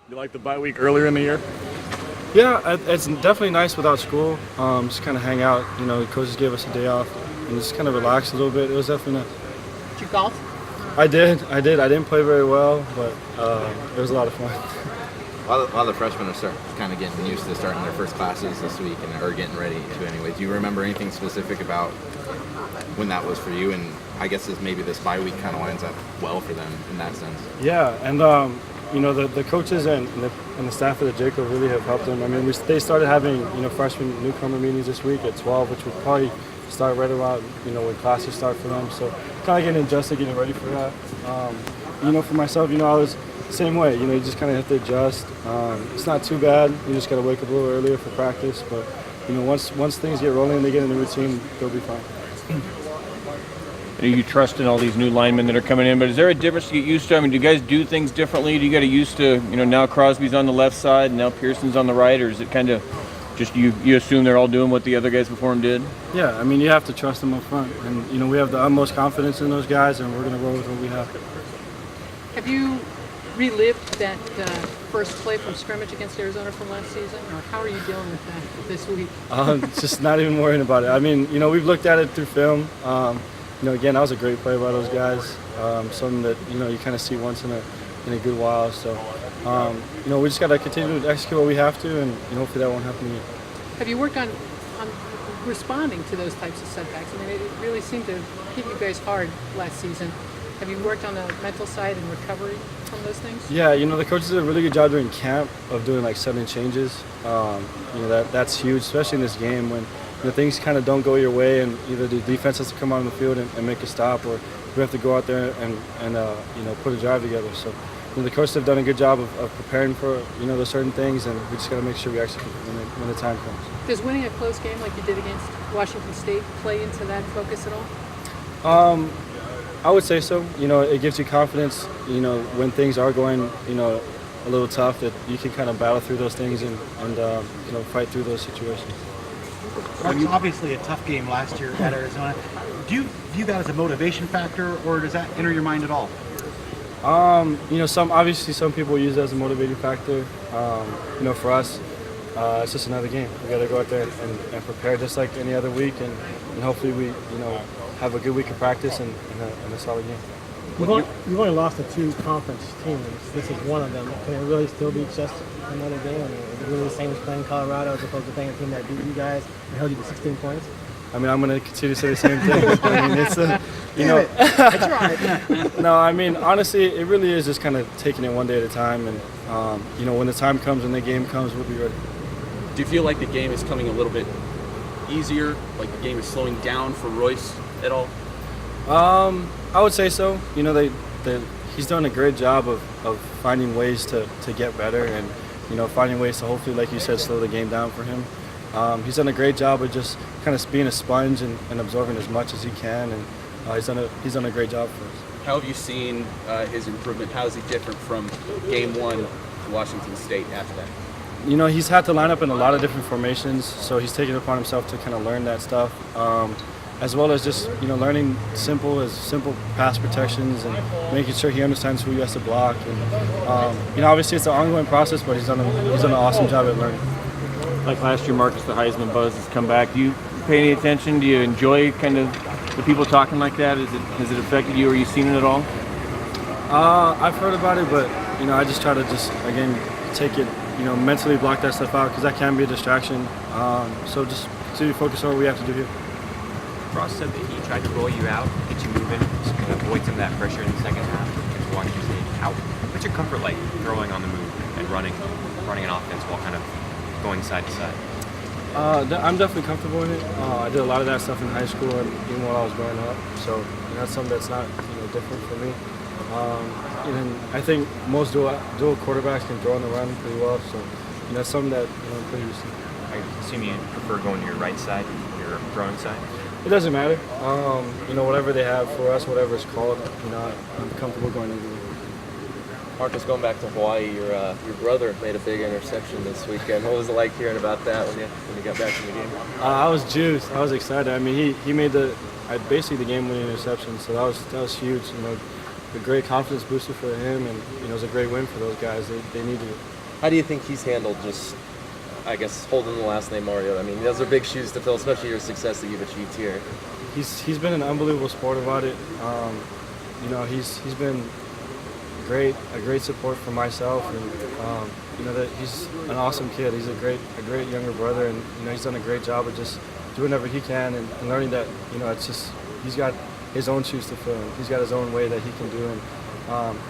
You like the bye week earlier in the year? Yeah, it's definitely nice without school. Just kind of hang out. The coaches gave us a day off and just kind of relax a little bit. It was definitely nice. Did you golf? I did. I didn't play very well, but it was a lot of fun. A lot of the freshmen are kind of getting used to starting their first classes this week and are getting ready to anyway. Do you remember anything specific about when that was for you? And I guess maybe this bye week kind of lines up well for them in that sense. Yeah, and the coaches and the staff of the JACO really have helped them. I mean, they started having freshman newcomer meetings this week at 12, which will probably start right around when classes start for them. So kind of getting adjusted, getting ready for that. For myself, I was the same way. You just kind of have to adjust. It's not too bad. You just got to wake up a little earlier for practice. But once things get rolling and they get in the routine, they'll be fine. You trust in all these new linemen that are coming in, but is there a difference to get used to? I mean, do you guys do things differently? Do you get used to, now Crosby's on the left side and now Pearson's on the right, or is it kind of just you assume they're all doing what the other guys before them did? Yeah, I mean, you have to trust them up front. And, we have the utmost confidence in those guys, and we're going to roll with what we have. Have you relived that first play from scrimmage against Arizona from last season, or how are you dealing with that this week? Just not even worrying about it. I mean, we've looked at it through film. Again, that was a great play by those guys. Something that you kind of see once in a good while. So, we just got to continue to execute what we have to, and hopefully that won't happen again. Have you worked on responding to those types of setbacks? I mean, it really seemed to hit you guys hard last season. Have you worked on the mental side and recovery from those things? Yeah, the coaches did a really good job during camp of doing like sudden changes. That's huge, especially in this game when things kind of don't go your way, and either the defense has to come on the field and make a stop, or we have to go out there and put a drive together. So the coaches have done a good job of preparing for those certain things, and we just got to make sure we execute when the time comes. Does winning a close game like you did against Washington State play into that focus at all? I would say so. It gives you confidence. When things are going a little tough, that you can kind of battle through those things and fight through those situations. Marcus, obviously a tough game last year at Arizona. Do you view that as a motivation factor, or does that enter your mind at all? Some people use it as a motivating factor. For us, it's just another game. We got to go out there and prepare just like any other week, and hopefully we have a good week of practice and a solid game. You've only lost to 2 conference teams. This is one of them. Can it really still be just another game? I mean, is it really the same as playing Colorado as opposed to playing a team that beat you guys and held you to 16 points? I mean, I'm going to continue to say the same thing. I mean, it's I tried. No, I mean, honestly, it really is just kind of taking it one day at a time. And, when the time comes, when the game comes, we'll be ready. Do you feel like the game is coming a little bit easier? Like the game is slowing down for Royce at all? I would say so. He's done a great job of finding ways to get better and, finding ways to hopefully, like you said, slow the game down for him. He's done a great job of just kind of being a sponge and absorbing as much as he can, and he's done a great job for us. How have you seen his improvement? How is he different from game 1 to Washington State after that? He's had to line up in a lot of different formations, so he's taken it upon himself to kind of learn that stuff. As well as just learning simple pass protections and making sure he understands who he has to block. And obviously it's an ongoing process, but he's done an awesome job at learning. Like last year, Marcus, the Heisman buzz has come back. Do you pay any attention? Do you enjoy kind of the people talking like that? Has it affected you? Or you seen it at all? I've heard about it, but I just try to again take it, mentally block that stuff out because that can be a distraction. So just continue to focus on what we have to do here. Ross said that he tried to roll you out, get you moving, just kind of avoid some of that pressure in the second half against Washington State. What's your comfort like throwing on the move and running an offense while kind of going side to side? I'm definitely comfortable in it. I did a lot of that stuff in high school and even while I was growing up. So that's something that's not different for me. And I think most dual quarterbacks can throw on the run pretty well. So that's something that I'm pretty used to. I assume you prefer going to your right side, your throwing side? It doesn't matter. Whatever they have for us, whatever it's called, I'm comfortable going either way. Marcus, going back to Hawaii, your brother made a big interception this weekend. What was it like hearing about that when you got back from the game? I was juiced. I was excited. I mean, he made basically the game-winning interception, so that was huge. A great confidence booster for him, and it was a great win for those guys. They needed it. How do you think he's handled just, I guess, holding the last name Mariota? I mean, those are big shoes to fill, especially your success that you've achieved here. He's been an unbelievable sport about it. You know, he's been a great support for myself, and you know that he's an awesome kid. He's a great younger brother, and you know he's done a great job of just doing whatever he can and learning that you know it's just he's got his own shoes to fill. And he's got his own way that he can do, and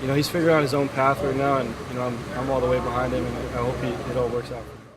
you know he's figuring out his own path right now, and you know I'm all the way behind him, and I hope it all works out for him.